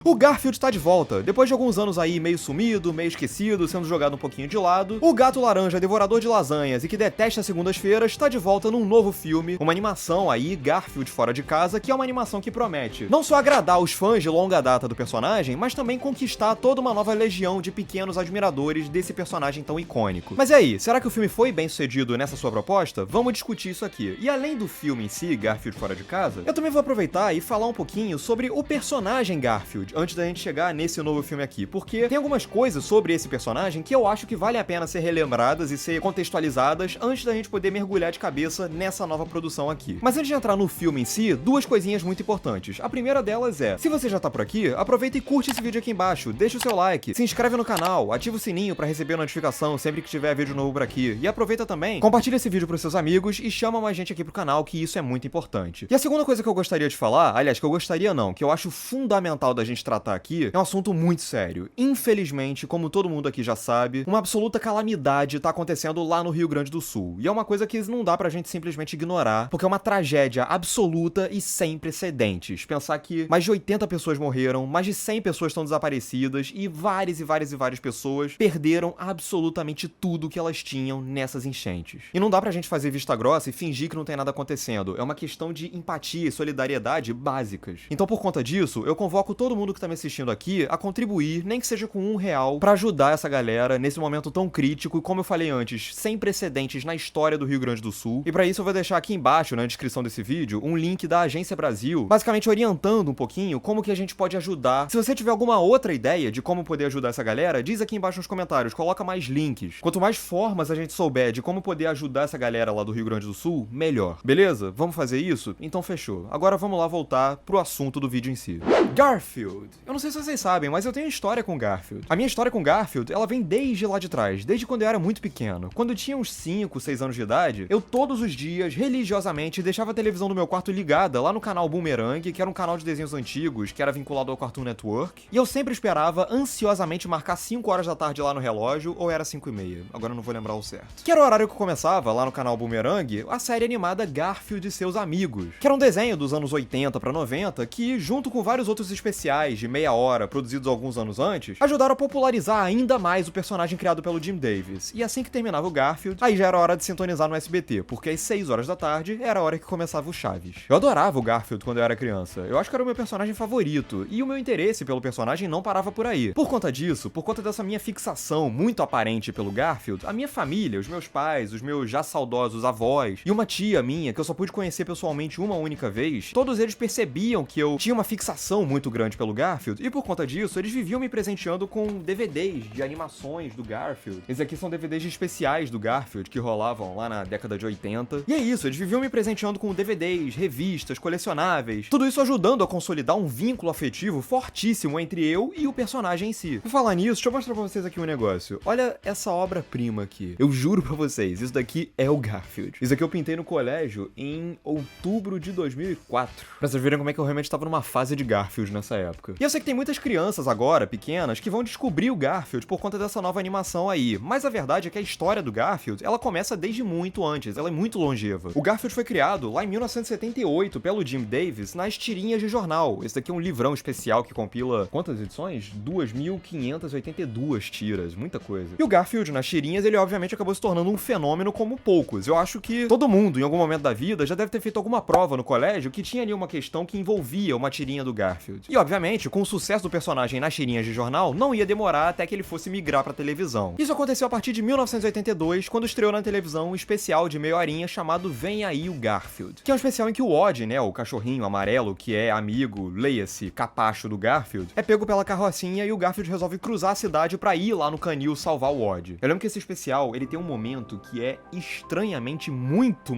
O Garfield tá de volta. Depois de alguns anos aí meio sumido, meio esquecido, sendo jogado um pouquinho de lado, o gato laranja devorador de lasanhas e que detesta segundas-feiras tá de volta num novo filme, uma animação aí, Garfield Fora de Casa, que é uma animação que promete não só agradar os fãs de longa data do personagem, mas também conquistar toda uma nova legião de pequenos admiradores desse personagem tão icônico. Mas e aí, será que o filme foi bem sucedido nessa sua proposta? Vamos discutir isso aqui. E além do filme em si, Garfield Fora de Casa, eu também vou aproveitar e falar um pouquinho sobre o personagem Garfield, antes da gente chegar nesse novo filme aqui, porque tem algumas coisas sobre esse personagem que eu acho que vale a pena ser relembradas e ser contextualizadas antes da gente poder mergulhar de cabeça nessa nova produção aqui. Mas antes de entrar no filme em si, duas coisinhas muito importantes. A primeira delas é, se você já tá por aqui, aproveita e curte esse vídeo aqui embaixo, deixa o seu like, se inscreve no canal, ativa o sininho pra receber a notificação sempre que tiver vídeo novo por aqui, e aproveita também, compartilha esse vídeo pros seus amigos e chama mais gente aqui pro canal, que isso é muito importante. E a segunda coisa que eu gostaria de falar, aliás, que eu gostaria não, que eu acho fundamental da gente tratar aqui, é um assunto muito sério. Infelizmente, como todo mundo aqui já sabe, uma absoluta calamidade tá acontecendo lá no Rio Grande do Sul. E é uma coisa que não dá pra gente simplesmente ignorar, porque é uma tragédia absoluta e sem precedentes. Pensar que mais de 80 pessoas morreram, mais de 100 pessoas estão desaparecidas e várias pessoas perderam absolutamente tudo que elas tinham nessas enchentes. E não dá pra gente fazer vista grossa e fingir que não tem nada acontecendo. É uma questão de empatia e solidariedade básicas. Então, por conta disso, eu convoco todo mundo que tá me assistindo aqui a contribuir, nem que seja com R$1, pra ajudar essa galera nesse momento tão crítico e, como eu falei antes, sem precedentes na história do Rio Grande do Sul. E pra isso eu vou deixar aqui embaixo, na descrição desse vídeo, um link da Agência Brasil, basicamente orientando um pouquinho como que a gente pode ajudar. Se você tiver alguma outra ideia de como poder ajudar essa galera, diz aqui embaixo nos comentários, coloca mais links. Quanto mais formas a gente souber de como poder ajudar essa galera lá do Rio Grande do Sul, melhor. Beleza? Vamos fazer isso? Então fechou. Agora vamos lá voltar pro assunto do vídeo em si. Garfield. Eu não sei se vocês sabem, mas eu tenho história com Garfield. A minha história com Garfield, ela vem desde lá de trás, desde quando eu era muito pequeno. Quando eu tinha uns 5, 6 anos de idade, eu todos os dias, religiosamente, deixava a televisão do meu quarto ligada lá no canal Boomerang, que era um canal de desenhos antigos, que era vinculado ao Cartoon Network, e eu sempre esperava ansiosamente marcar 5 horas da tarde lá no relógio, ou era 5:30, agora eu não vou lembrar o certo. Que era o horário que começava, lá no canal Boomerang, a série animada Garfield e Seus Amigos, que era um desenho dos anos 80 pra 90, que, junto com vários outros especiais de meia hora, produzidos alguns anos antes, ajudaram a popularizar ainda mais o personagem criado pelo Jim Davis. E assim que terminava o Garfield, aí já era hora de sintonizar no SBT, porque às 6 horas da tarde era a hora que começava o Chaves. Eu adorava o Garfield quando eu era criança, eu acho que era o meu personagem favorito, e o meu interesse pelo personagem não parava por aí. Por conta disso, por conta dessa minha fixação muito aparente pelo Garfield, a minha família, os meus pais, os meus já saudosos avós, e uma tia minha, que eu só pude conhecer pessoalmente uma única vez, todos eles percebiam que eu tinha uma fixação muito grande pelo Garfield, e por conta disso, eles viviam me presenteando com DVDs de animações do Garfield. Esses aqui são DVDs especiais do Garfield, que rolavam lá na década de 80. E é isso, eles viviam me presenteando com DVDs, revistas, colecionáveis, tudo isso ajudando a consolidar um vínculo afetivo fortíssimo entre eu e o personagem em si. Por falar nisso, deixa eu mostrar pra vocês aqui um negócio. Olha essa obra-prima aqui. Eu juro pra vocês, isso daqui é o Garfield. Isso aqui eu pintei no colégio em outubro de 2004. Pra vocês verem como é que eu realmente tava numa fase de Garfield nessa época. E eu sei que tem muitas crianças agora, pequenas, que vão descobrir o Garfield por conta dessa nova animação aí. Mas a verdade é que a história do Garfield, ela começa desde muito antes, ela é muito longeva. O Garfield foi criado lá em 1978 pelo Jim Davis nas tirinhas de jornal. Esse daqui é um livrão especial que compila quantas edições? 2.582 tiras, muita coisa. E o Garfield nas tirinhas, ele obviamente acabou se tornando um fenômeno como poucos. Eu acho que todo mundo, em algum momento da vida, já deve ter feito alguma prova no colégio que tinha ali uma questão que envolvia uma tirinha do Garfield. E obviamente, com o sucesso do personagem nas tirinhas de jornal, não ia demorar até que ele fosse migrar pra televisão. Isso aconteceu a partir de 1982, quando estreou na televisão um especial de meia horinha chamado Vem Aí o Garfield, que é um especial em que o Odd, né, o cachorrinho amarelo, que é amigo, leia-se, capacho do Garfield, é pego pela carrocinha e o Garfield resolve cruzar a cidade pra ir lá no canil salvar o Odd. Eu lembro que esse especial, ele tem um momento que é estranhamente muito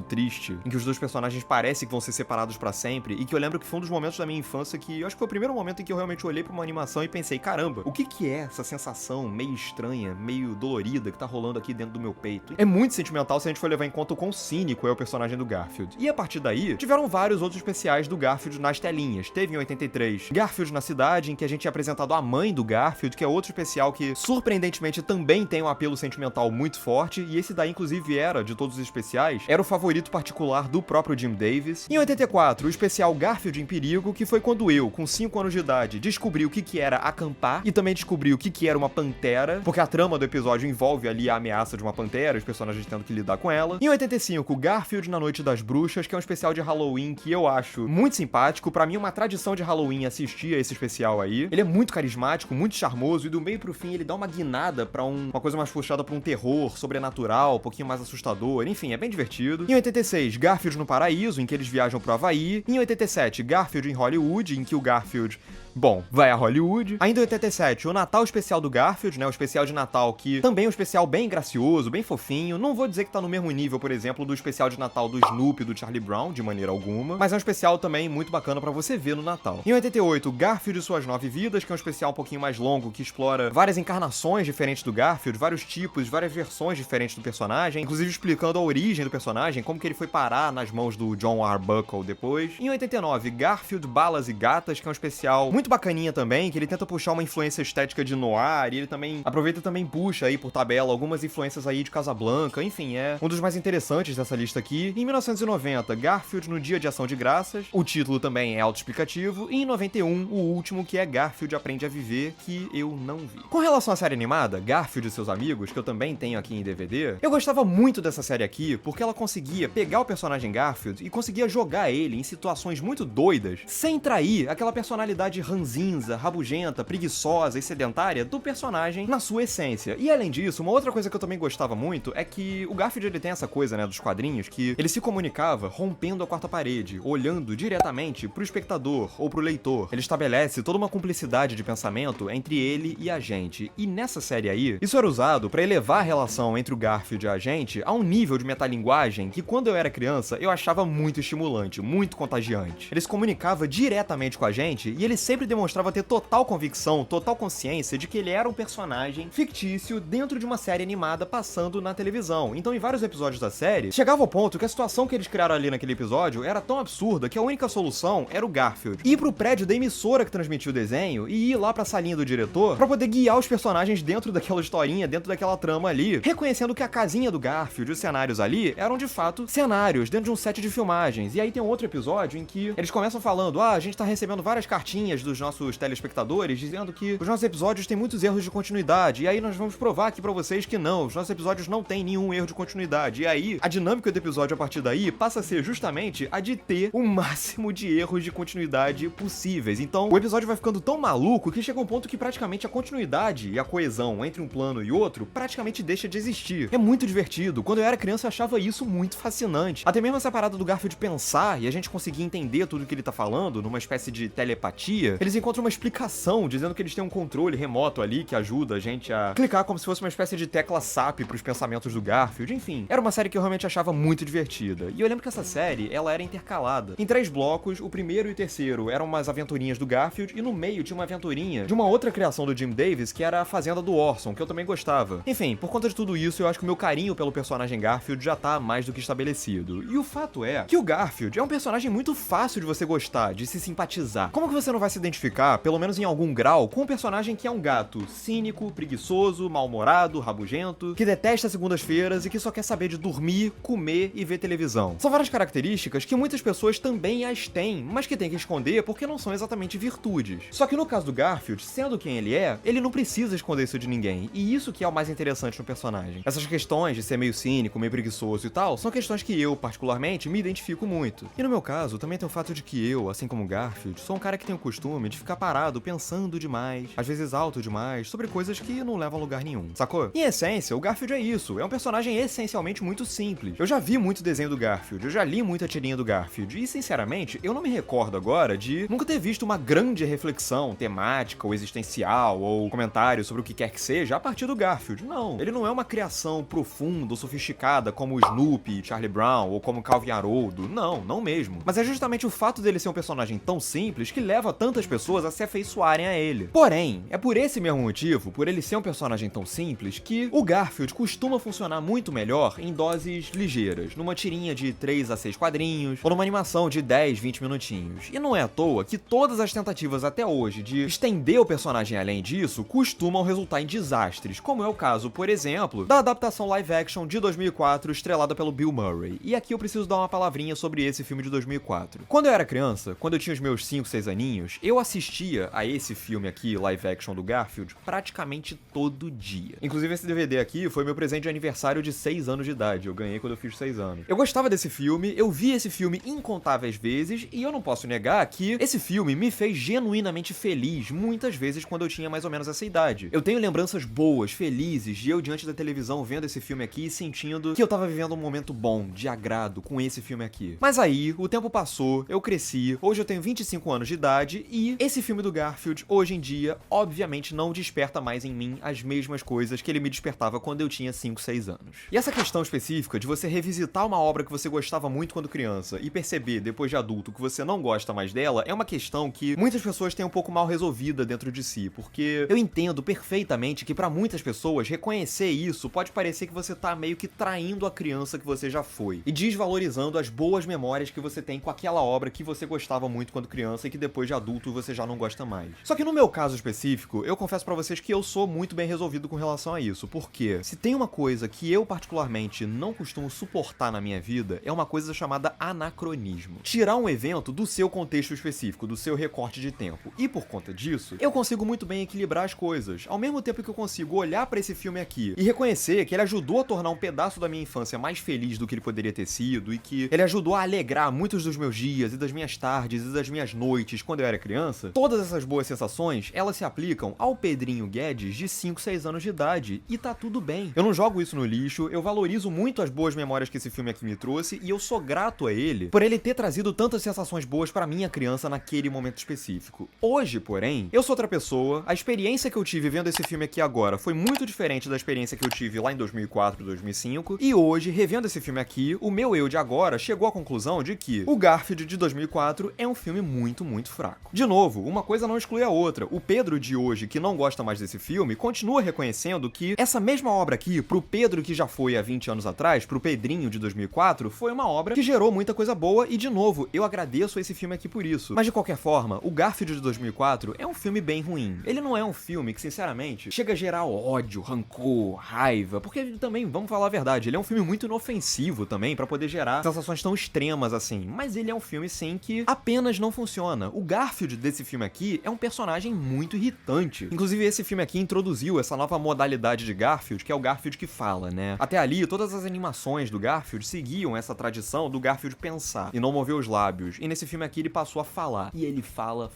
triste, em que os dois personagens parecem que vão ser separados pra sempre, e que eu lembro que foi um dos momentos da minha infância que eu acho que foi o primeiro momento em que eu realmente olhei pra uma animação e pensei, caramba, o que é essa sensação meio estranha, meio dolorida que tá rolando aqui dentro do meu peito? É muito sentimental se a gente for levar em conta o quão cínico é o personagem do Garfield. E a partir daí, tiveram vários outros especiais do Garfield nas telinhas. Teve em 83 Garfield na Cidade, em que a gente é apresentado a mãe do Garfield, que é outro especial que, surpreendentemente, também tem um apelo sentimental muito forte, e esse daí, inclusive, era, de todos os especiais, era o favorito particular do próprio Jim Davis. Em 84, o especial Garfield em Perigo, que foi quando eu, com 5 anos de idade, descobrir o que era acampar e também descobrir o que era uma pantera, porque a trama do episódio envolve ali a ameaça de uma pantera, os personagens tendo que lidar com ela. Em 85, Garfield na Noite das Bruxas, que é um especial de Halloween que eu acho muito simpático. Pra mim é uma tradição de Halloween assistir a esse especial aí. Ele é muito carismático, muito charmoso e do meio pro fim ele dá uma guinada pra uma coisa mais puxada pra um terror sobrenatural, um pouquinho mais assustador. Enfim, é bem divertido. Em 86, Garfield no Paraíso, em que eles viajam pro Havaí. Em 87, Garfield em Hollywood, em que o Garfield, bom, vai a Hollywood. Ainda em 87, o Natal especial do Garfield, né? O especial de Natal que também é um especial bem gracioso, bem fofinho. Não vou dizer que tá no mesmo nível, por exemplo, do especial de Natal do Snoopy e do Charlie Brown, de maneira alguma. Mas é um especial também muito bacana pra você ver no Natal. Em 88, Garfield e Suas 9 Vidas, que é um especial um pouquinho mais longo, que explora várias encarnações diferentes do Garfield, vários tipos, várias versões diferentes do personagem, inclusive explicando a origem do personagem, como que ele foi parar nas mãos do John Arbuckle depois. Em 89, Garfield, Balas e Gatas, que é um especial muito bacaninha também, que ele tenta puxar uma influência estética de noir, e ele também aproveita e também puxa aí por tabela algumas influências aí de Casablanca, enfim, é um dos mais interessantes dessa lista aqui. Em 1990, Garfield no Dia de Ação de Graças, o título também é autoexplicativo, e em 91, o último, que é Garfield Aprende a Viver, que eu não vi. Com relação à série animada, Garfield e Seus Amigos, que eu também tenho aqui em DVD, eu gostava muito dessa série aqui, porque ela conseguia pegar o personagem Garfield e conseguia jogar ele em situações muito doidas, sem trair aquela personalidade ranzinza, rabugenta, preguiçosa e sedentária do personagem na sua essência. E além disso, uma outra coisa que eu também gostava muito é que o Garfield, ele tem essa coisa, né, dos quadrinhos, que ele se comunicava rompendo a quarta parede, olhando diretamente pro espectador ou pro leitor. Ele estabelece toda uma cumplicidade de pensamento entre ele e a gente. E nessa série aí, isso era usado pra elevar a relação entre o Garfield e a gente a um nível de metalinguagem que, quando eu era criança, eu achava muito estimulante, muito contagiante. Ele se comunicava diretamente com a gente e ele sempre demonstrava ter total convicção, total consciência de que ele era um personagem fictício dentro de uma série animada passando na televisão. Então, em vários episódios da série, chegava ao ponto que a situação que eles criaram ali naquele episódio era tão absurda que a única solução era o Garfield ir pro prédio da emissora que transmitia o desenho e ir lá pra salinha do diretor pra poder guiar os personagens dentro daquela historinha, dentro daquela trama ali, reconhecendo que a casinha do Garfield e os cenários ali eram de fato cenários dentro de um set de filmagens. E aí tem um outro episódio em que eles começam falando: a gente tá recebendo várias cartinhas dos nossos telespectadores dizendo que os nossos episódios têm muitos erros de continuidade, e aí nós vamos provar aqui pra vocês que não, os nossos episódios não têm nenhum erro de continuidade. E aí, a dinâmica do episódio a partir daí passa a ser justamente a de ter o máximo de erros de continuidade possíveis. Então, o episódio vai ficando tão maluco que chega um ponto que praticamente a continuidade e a coesão entre um plano e outro praticamente deixa de existir. É muito divertido. Quando eu era criança, eu achava isso muito fascinante. Até mesmo essa parada do Garfield pensar e a gente conseguir entender tudo que ele tá falando numa espécie de telepatia, eles encontram uma explicação dizendo que eles têm um controle remoto ali que ajuda a gente a clicar como se fosse uma espécie de tecla SAP pros pensamentos do Garfield. Enfim, era uma série que eu realmente achava muito divertida. E eu lembro que essa série, ela era intercalada em 3 blocos. O primeiro e o terceiro eram umas aventurinhas do Garfield e no meio tinha uma aventurinha de uma outra criação do Jim Davis, que era a Fazenda do Orson, que eu também gostava. Enfim, por conta de tudo isso, eu acho que o meu carinho pelo personagem Garfield já tá mais do que estabelecido. E o fato é que o Garfield é um personagem muito fácil de você gostar, de se simpatizar. Como que você não vai se identificar, pelo menos em algum grau, com um personagem que é um gato cínico, preguiçoso, mal-humorado, rabugento, que detesta segundas-feiras e que só quer saber de dormir, comer e ver televisão? São várias características que muitas pessoas também as têm, mas que tem que esconder porque não são exatamente virtudes. Só que no caso do Garfield, sendo quem ele é, ele não precisa esconder isso de ninguém, e isso que é o mais interessante no personagem. Essas questões de ser meio cínico, meio preguiçoso e tal, são questões que eu, particularmente, me identifico muito. E no meu caso, também tem o fato de que eu, assim como o Garfield, sou um cara que tem o costume de ficar parado pensando demais, às vezes alto demais, sobre coisas que não levam a lugar nenhum, sacou? Em essência, o Garfield é isso, é um personagem essencialmente muito simples. Eu já vi muito desenho do Garfield, eu já li muita tirinha do Garfield, e sinceramente, eu não me recordo agora de nunca ter visto uma grande reflexão temática ou existencial ou comentário sobre o que quer que seja a partir do Garfield. Não, ele não é uma criação profunda ou sofisticada como o Snoopy, Charlie Brown ou como Calvin Haroldo. Não, não mesmo. Mas é justamente o fato dele ser um personagem tão simples que leva tantas pessoas a se afeiçoarem a ele. Porém, é por esse mesmo motivo, por ele ser um personagem tão simples, que o Garfield costuma funcionar muito melhor em doses ligeiras, numa tirinha de 3 a 6 quadrinhos, ou numa animação de 10, 20 minutinhos. E não é à toa que todas as tentativas até hoje de estender o personagem além disso costumam resultar em desastres, como é o caso, por exemplo, da adaptação live action de 2004 estrelada pelo Bill Murray. E aqui eu preciso dar uma palavrinha sobre esse filme de 2004. Quando eu era criança, quando eu tinha os meus 5, 6 aninhos, eu eu assistia a esse filme aqui, live action do Garfield, praticamente todo dia. Inclusive esse DVD aqui foi meu presente de aniversário de 6 anos de idade, eu ganhei quando eu fiz 6 anos. Eu gostava desse filme, eu vi esse filme incontáveis vezes, e eu não posso negar que esse filme me fez genuinamente feliz muitas vezes quando eu tinha mais ou menos essa idade. Eu tenho lembranças boas, felizes, de eu diante da televisão vendo esse filme aqui e sentindo que eu tava vivendo um momento bom, de agrado, com esse filme aqui. Mas aí, o tempo passou, eu cresci, hoje eu tenho 25 anos de idade, e esse filme do Garfield, hoje em dia, obviamente não desperta mais em mim as mesmas coisas que ele me despertava quando eu tinha 5, 6 anos. E essa questão específica de você revisitar uma obra que você gostava muito quando criança e perceber, depois de adulto, que você não gosta mais dela, é uma questão que muitas pessoas têm um pouco mal resolvida dentro de si, porque eu entendo perfeitamente que pra muitas pessoas reconhecer isso pode parecer que você tá meio que traindo a criança que você já foi e desvalorizando as boas memórias que você tem com aquela obra que você gostava muito quando criança e que depois de adulto você já não gosta mais. Só que no meu caso específico, eu confesso pra vocês que eu sou muito bem resolvido com relação a isso, porque se tem uma coisa que eu particularmente não costumo suportar na minha vida, é uma coisa chamada anacronismo. Tirar um evento do seu contexto específico, do seu recorte de tempo. E por conta disso, eu consigo muito bem equilibrar as coisas, ao mesmo tempo que eu consigo olhar pra esse filme aqui e reconhecer que ele ajudou a tornar um pedaço da minha infância mais feliz do que ele poderia ter sido e que ele ajudou a alegrar muitos dos meus dias e das minhas tardes e das minhas noites quando eu era criança. Todas essas boas sensações, elas se aplicam ao Pedrinho Guedes de 5, 6 anos de idade e tá tudo bem. Eu não jogo isso no lixo, eu valorizo muito as boas memórias que esse filme aqui me trouxe e eu sou grato a ele por ele ter trazido tantas sensações boas pra minha criança naquele momento específico. Hoje, porém, eu sou outra pessoa, a experiência que eu tive vendo esse filme aqui agora foi muito diferente da experiência que eu tive lá em 2004, 2005, e hoje, revendo esse filme aqui, o meu eu de agora chegou à conclusão de que o Garfield de 2004 é um filme muito, muito fraco. De novo, uma coisa não exclui a outra. O Pedro de hoje, que não gosta mais desse filme, continua reconhecendo que essa mesma obra aqui, pro Pedro que já foi há 20 anos atrás, pro Pedrinho de 2004, foi uma obra que gerou muita coisa boa e, de novo, eu agradeço esse filme aqui por isso. Mas, de qualquer forma, o Garfield de 2004 é um filme bem ruim. Ele não é um filme que, sinceramente, chega a gerar ódio, rancor, raiva, porque também, vamos falar a verdade, ele é um filme muito inofensivo também, pra poder gerar sensações tão extremas assim. Mas ele é um filme, sim, que apenas não funciona. O Garfield desse filme aqui é um personagem muito irritante. Inclusive, esse filme aqui introduziu essa nova modalidade de Garfield, que é o Garfield que fala, né? Até ali, todas as animações do Garfield seguiam essa tradição do Garfield pensar e não mover os lábios. E nesse filme aqui ele passou a falar. E ele fala,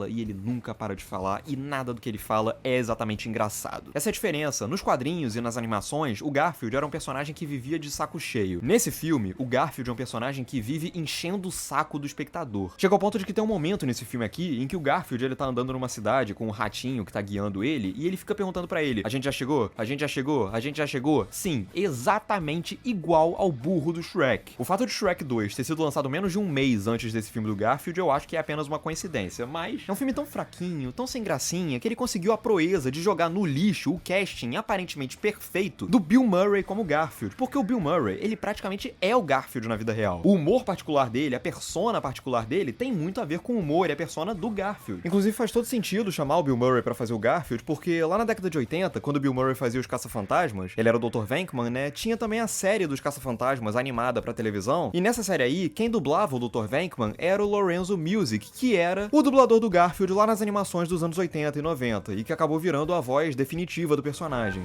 e ele nunca para de falar, e nada do que ele fala é exatamente engraçado. Essa é a diferença. Nos quadrinhos e nas animações, o Garfield era um personagem que vivia de saco cheio. Nesse filme, o Garfield é um personagem que vive enchendo o saco do espectador. Chega ao ponto de que tem um momento nesse filme aqui em que o Garfield ele tá andando numa cidade com um ratinho que tá guiando ele e ele fica perguntando pra ele: a gente já chegou? A gente já chegou? A gente já chegou? Sim, exatamente igual ao burro do Shrek. O fato de Shrek 2 ter sido lançado menos de um mês antes desse filme do Garfield, eu acho que é apenas uma coincidência, mas é um filme tão fraquinho, tão sem gracinha, que ele conseguiu a proeza de jogar no lixo o casting aparentemente perfeito do Bill Murray como Garfield, porque o Bill Murray, ele praticamente é o Garfield na vida real. O humor particular dele, a persona particular dele, tem muito a ver com o humor e a persona do Garfield. Inclusive faz todo sentido chamar o Bill Murray pra fazer o Garfield, porque lá na década de 80, quando o Bill Murray fazia os Caça-Fantasmas, ele era o Dr. Venkman, né, tinha também a série dos Caça-Fantasmas animada pra televisão, e nessa série aí, quem dublava o Dr. Venkman era o Lorenzo Music, que era o dublador do Garfield lá nas animações dos anos 80 e 90, e que acabou virando a voz definitiva do personagem.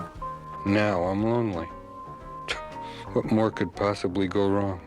Now I'm lonely. What more could possibly go wrong?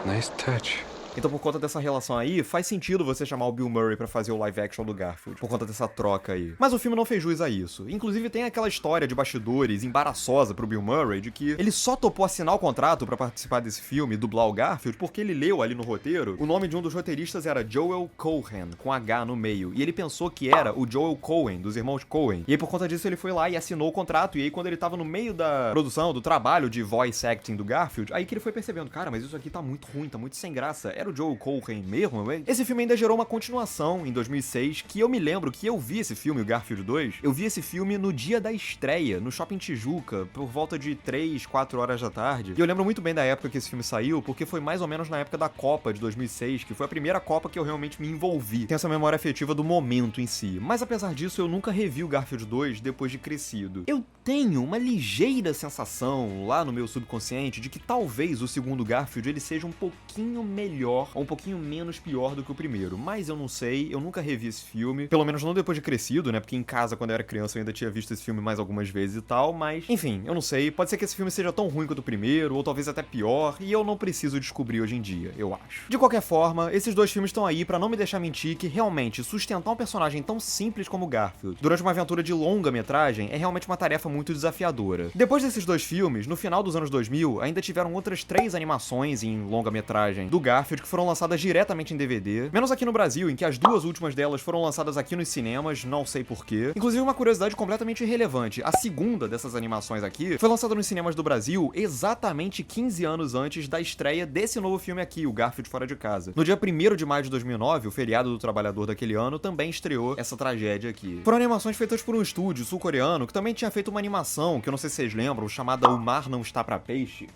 Nice touch. Então, por conta dessa relação aí, faz sentido você chamar o Bill Murray pra fazer o live action do Garfield, por conta dessa troca aí. Mas o filme não fez jus a isso. Inclusive, tem aquela história de bastidores embaraçosa pro Bill Murray, de que ele só topou assinar o contrato pra participar desse filme e dublar o Garfield, porque ele leu ali no roteiro, o nome de um dos roteiristas era Joel Cohen, com H no meio, e ele pensou que era o Joel Cohen, dos irmãos Cohen. E aí, por conta disso, ele foi lá e assinou o contrato, e aí, quando ele tava no meio da produção, do trabalho de voice acting do Garfield, aí que ele foi percebendo, cara, mas isso aqui tá muito ruim, tá muito sem graça. Era o Joel Cohen mesmo? Esse filme ainda gerou uma continuação em 2006, que eu me lembro que eu vi esse filme, o Garfield 2, eu vi esse filme no dia da estreia, no Shopping Tijuca, por volta de 3, 4 horas da tarde. E eu lembro muito bem da época que esse filme saiu, porque foi mais ou menos na época da Copa de 2006, que foi a primeira Copa que eu realmente me envolvi. Tem essa memória afetiva do momento em si. Mas apesar disso, eu nunca revi o Garfield 2 depois de crescido. Eu tenho uma ligeira sensação lá no meu subconsciente de que talvez o segundo Garfield ele seja um pouquinho melhor ou um pouquinho menos pior do que o primeiro, mas eu não sei, eu nunca revi esse filme, pelo menos não depois de crescido, né, porque em casa quando eu era criança eu ainda tinha visto esse filme mais algumas vezes e tal, mas enfim, eu não sei, pode ser que esse filme seja tão ruim quanto o primeiro, ou talvez até pior, e eu não preciso descobrir hoje em dia, eu acho. De qualquer forma, esses dois filmes estão aí pra não me deixar mentir que realmente sustentar um personagem tão simples como Garfield durante uma aventura de longa-metragem é realmente uma tarefa muito desafiadora. Depois desses dois filmes, no final dos anos 2000, ainda tiveram outras 3 animações em longa-metragem do Garfield que foram lançadas diretamente em DVD, menos aqui no Brasil, em que as 2 últimas delas foram lançadas aqui nos cinemas, não sei porquê. Inclusive, uma curiosidade completamente irrelevante, a segunda dessas animações aqui foi lançada nos cinemas do Brasil exatamente 15 anos antes da estreia desse novo filme aqui, o Garfield Fora de Casa. No dia 1º de maio de 2009, o feriado do trabalhador daquele ano, também estreou essa tragédia aqui. Foram animações feitas por um estúdio sul-coreano que também tinha feito uma animação, que eu não sei se vocês lembram, chamada O Mar Não Está Pra Peixe.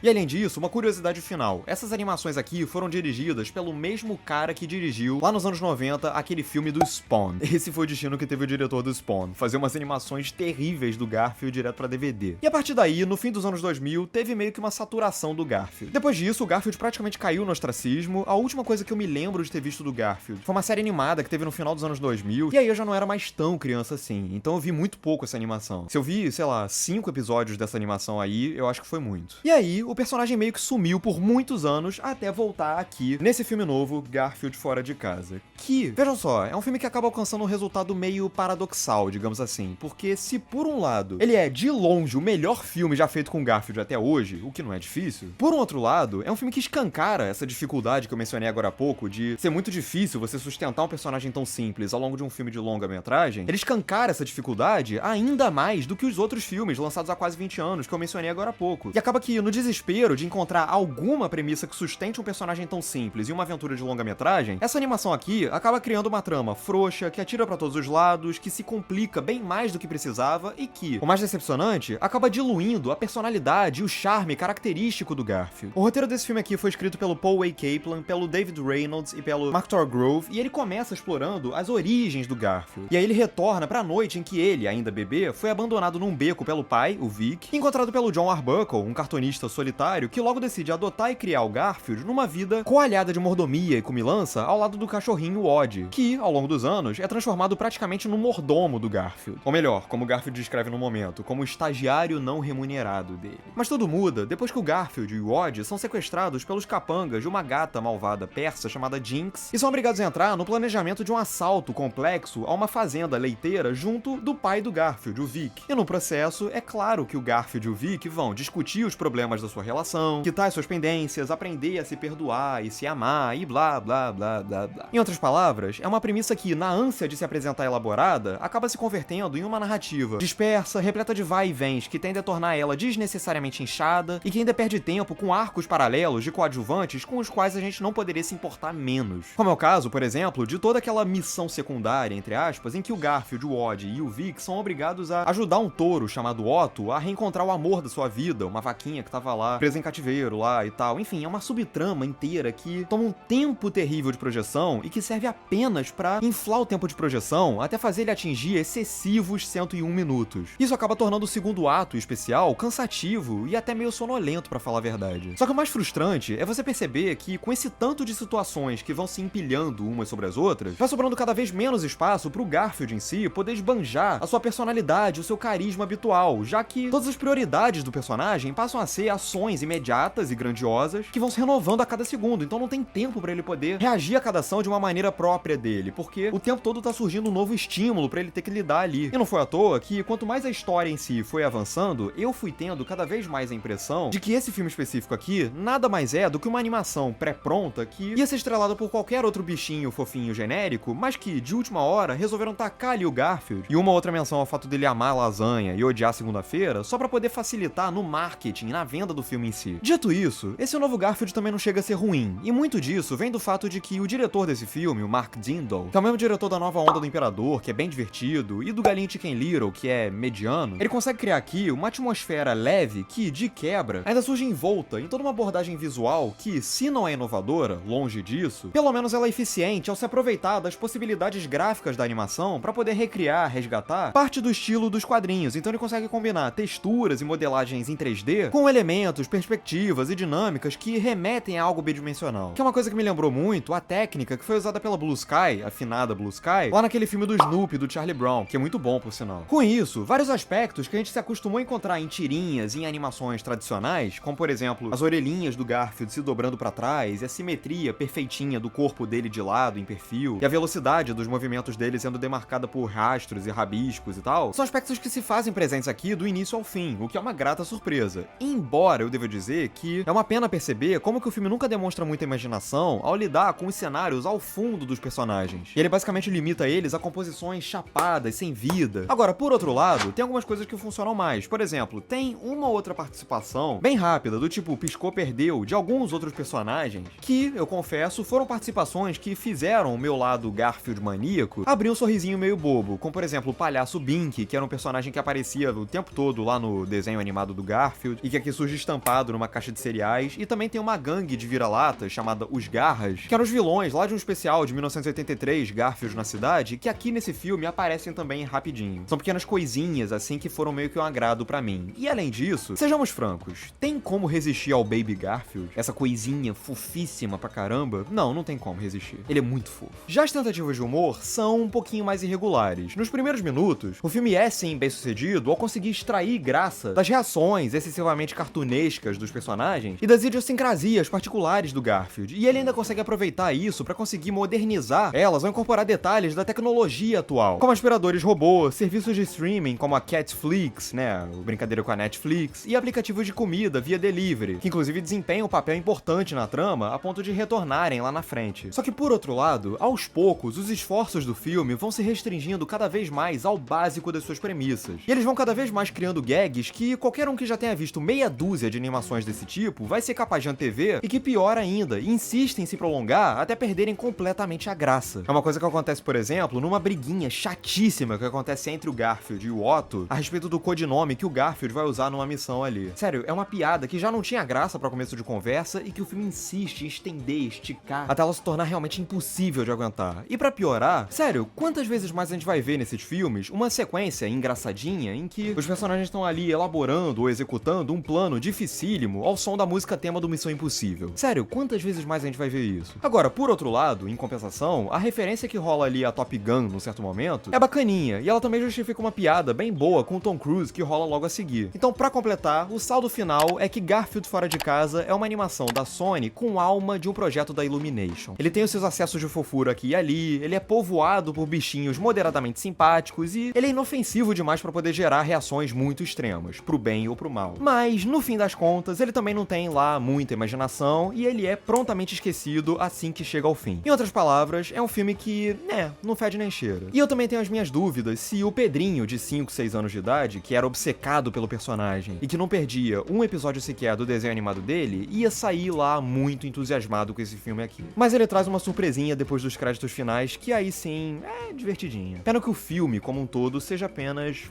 E além disso, uma curiosidade final, essas animações aqui foram dirigidas pelo mesmo cara que dirigiu, lá nos anos 90, aquele filme do Spawn. Esse foi o destino que teve o diretor do Spawn, fazer umas animações terríveis do Garfield direto pra DVD. E a partir daí, no fim dos anos 2000, teve meio que uma saturação do Garfield. Depois disso, o Garfield praticamente caiu no ostracismo. A última coisa que eu me lembro de ter visto do Garfield foi uma série animada que teve no final dos anos 2000, e aí eu já não era mais tão criança assim, então eu vi muito pouco essa animação. Se eu vi, sei lá, 5 episódios dessa animação aí, eu acho que foi muito. E aí, o personagem meio que sumiu por muitos anos até voltar aqui, nesse filme novo, Garfield Fora de Casa. Que, vejam só, é um filme que acaba alcançando um resultado meio paradoxal, digamos assim, porque se por um lado ele é de longe o melhor filme já feito com Garfield até hoje, o que não é difícil, por um outro lado, é um filme que escancara essa dificuldade que eu mencionei agora há pouco, de ser muito difícil você sustentar um personagem tão simples ao longo de um filme de longa-metragem. Ele escancara essa dificuldade ainda mais do que os outros filmes lançados há quase 20 anos que eu mencionei agora há pouco. E acaba que, no desespero de encontrar alguma premissa que sustente um personagem tão simples e uma aventura de longa-metragem, essa animação aqui acaba criando uma trama frouxa, que atira pra todos os lados, que se complica bem mais do que precisava e que, o mais decepcionante, acaba diluindo a personalidade e o charme característico do Garfield. O roteiro desse filme aqui foi escrito pelo Paul A. Kaplan, pelo David Reynolds e pelo Mark Torgrove, e ele começa explorando as origens do Garfield. E aí ele retorna pra noite em que ele, ainda bebê, foi abandonado num beco pelo pai, o Vic, encontrado pelo John Arbuckle, um cartunista solitário que logo decide adotar e criar o Garfield numa vida coalhada de mordomia e cumilança ao lado do cachorrinho Odd, que, ao longo dos anos, é transformado praticamente no mordomo do Garfield. Ou melhor, como o Garfield descreve no momento, como o estagiário não remunerado dele. Mas tudo muda depois que o Garfield e o Odd são sequestrados pelos capangas de uma gata malvada persa chamada Jinx e são obrigados a entrar no planejamento de um assalto complexo a uma fazenda leiteira junto do pai do Garfield, o Vic. E no processo, é claro que o Garfield e o Vic vão discutir os problemas da sua relação, quitar as suas pendências, aprender a se perdoar e se amar e blá blá blá blá blá. Em outras palavras, é uma premissa que, na ânsia de se apresentar elaborada, acaba se convertendo em uma narrativa dispersa, repleta de vai e vens, que tende a tornar ela desnecessariamente inchada e que ainda perde tempo com arcos paralelos de coadjuvantes com os quais a gente não poderia se importar menos. Como é o caso, por exemplo, de toda aquela missão secundária, entre aspas, em que o Garfield, o Odd e o Vic são obrigados a ajudar um touro chamado Otto a reencontrar o amor da sua vida, uma vaquinha que tava lá presa em cativeiro lá e tal. Enfim, é uma subtrama inteira que toma um tempo terrível de projeção e que serve apenas pra inflar o tempo de projeção até fazer ele atingir excessivos 101 minutos. Isso acaba tornando o segundo ato especial cansativo e até meio sonolento, pra falar a verdade. Só que o mais frustrante é você perceber que, com esse tanto de situações que vão se empilhando umas sobre as outras, vai sobrando cada vez menos espaço pro Garfield em si poder esbanjar a sua personalidade, o seu carisma habitual, já que todas as prioridades do personagem passam a ser ações imediatas e grandiosas que vão se renovando a cada segundo, então não tem tempo pra ele poder reagir a cada ação de uma maneira própria dele, porque o tempo todo tá surgindo um novo estímulo pra ele ter que lidar ali. E não foi à toa que, quanto mais a história em si foi avançando, eu fui tendo cada vez mais a impressão de que esse filme específico aqui nada mais é do que uma animação pré-pronta que ia ser estrelada por qualquer outro bichinho fofinho genérico, mas que, de última hora, resolveram tacar ali o Garfield e uma outra menção ao fato dele amar lasanha e odiar segunda-feira, só pra poder facilitar no marketing, na venda do do filme em si. Dito isso, esse novo Garfield também não chega a ser ruim, e muito disso vem do fato de que o diretor desse filme, o Mark Dindal, que é o mesmo diretor da Nova Onda do Imperador, que é bem divertido, e do Galinho Chicken Little, que é mediano, ele consegue criar aqui uma atmosfera leve que, de quebra, ainda surge envolta em toda uma abordagem visual que, se não é inovadora, longe disso, pelo menos ela é eficiente ao se aproveitar das possibilidades gráficas da animação para poder recriar, resgatar parte do estilo dos quadrinhos. Então ele consegue combinar texturas e modelagens em 3D com elementos, perspectivas e dinâmicas que remetem a algo bidimensional. Que é uma coisa que me lembrou muito a técnica que foi usada pela Blue Sky, a afinada Blue Sky, lá naquele filme do Snoopy, do Charlie Brown, que é muito bom, por sinal. Com isso, vários aspectos que a gente se acostumou a encontrar em tirinhas e em animações tradicionais, como por exemplo, as orelhinhas do Garfield se dobrando para trás, e a simetria perfeitinha do corpo dele de lado, em perfil, e a velocidade dos movimentos dele sendo demarcada por rastros e rabiscos e tal, são aspectos que se fazem presentes aqui do início ao fim, o que é uma grata surpresa. Embora eu devo dizer que é uma pena perceber como que o filme nunca demonstra muita imaginação ao lidar com os cenários ao fundo dos personagens. E ele basicamente limita eles a composições chapadas, sem vida. Agora, por outro lado, tem algumas coisas que funcionam mais. Por exemplo, tem uma outra participação bem rápida, do tipo piscou, perdeu, de alguns outros personagens, que, eu confesso, foram participações que fizeram o meu lado Garfield maníaco abrir um sorrisinho meio bobo, como por exemplo o palhaço Bink, que era um personagem que aparecia o tempo todo lá no desenho animado do Garfield, e que aqui surge estampado numa caixa de cereais, e também tem uma gangue de vira-latas chamada Os Garras, que eram os vilões lá de um especial de 1983, Garfield na Cidade, que aqui nesse filme aparecem também rapidinho. São pequenas coisinhas assim que foram meio que um agrado pra mim. E além disso, sejamos francos, tem como resistir ao Baby Garfield? Essa coisinha fofíssima pra caramba? Não, não tem como resistir. Ele é muito fofo. Já as tentativas de humor são um pouquinho mais irregulares. Nos primeiros minutos, o filme é sim bem sucedido ao conseguir extrair graça das reações excessivamente cartunescas dos personagens e das idiosincrasias particulares do Garfield. E ele ainda consegue aproveitar isso pra conseguir modernizar elas ao incorporar detalhes da tecnologia atual, como aspiradores robô, serviços de streaming como a Catflix, né, o brincadeira com a Netflix, e aplicativos de comida via delivery, que inclusive desempenham um papel importante na trama a ponto de retornarem lá na frente. Só que por outro lado, aos poucos, os esforços do filme vão se restringindo cada vez mais ao básico das suas premissas. E eles vão cada vez mais criando gags que qualquer um que já tenha visto meia dúzia de animações desse tipo vai ser capaz de antever, e que pior ainda, insistem em se prolongar até perderem completamente a graça. É uma coisa que acontece, por exemplo, numa briguinha chatíssima que acontece entre o Garfield e o Otto a respeito do codinome que o Garfield vai usar numa missão ali. Sério, é uma piada que já não tinha graça pra começo de conversa e que o filme insiste em estender, esticar, até ela se tornar realmente impossível de aguentar. E pra piorar, sério, quantas vezes mais a gente vai ver nesses filmes uma sequência engraçadinha em que os personagens estão ali elaborando ou executando um plano dificílimo ao som da música tema do Missão Impossível? Sério, quantas vezes mais a gente vai ver isso? Agora, por outro lado, em compensação, a referência que rola ali a Top Gun num certo momento é bacaninha, e ela também justifica uma piada bem boa com o Tom Cruise que rola logo a seguir. Então, pra completar, o saldo final é que Garfield Fora de Casa é uma animação da Sony com alma de um projeto da Illumination. Ele tem os seus acessos de fofura aqui e ali, ele é povoado por bichinhos moderadamente simpáticos e ele é inofensivo demais pra poder gerar reações muito extremas, pro bem ou pro mal. Mas, no fim das contas, ele também não tem lá muita imaginação e ele é prontamente esquecido assim que chega ao fim. Em outras palavras, é um filme que, não fede nem cheira. E eu também tenho as minhas dúvidas se o Pedrinho, de 5, 6 anos de idade, que era obcecado pelo personagem e que não perdia um episódio sequer do desenho animado dele, ia sair lá muito entusiasmado com esse filme aqui. Mas ele traz uma surpresinha depois dos créditos finais, que aí sim é divertidinha. Pena que o filme, como um todo, seja apenas...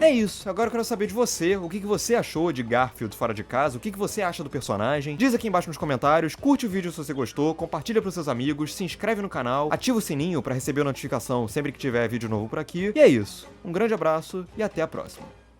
É isso, agora eu quero saber de você, o que você achou de Garfield Fora de Casa, o que você acha do personagem, diz aqui embaixo nos comentários, curte o vídeo se você gostou, compartilha pros seus amigos, se inscreve no canal, ativa o sininho pra receber a notificação sempre que tiver vídeo novo por aqui, e é isso, um grande abraço e até a próxima.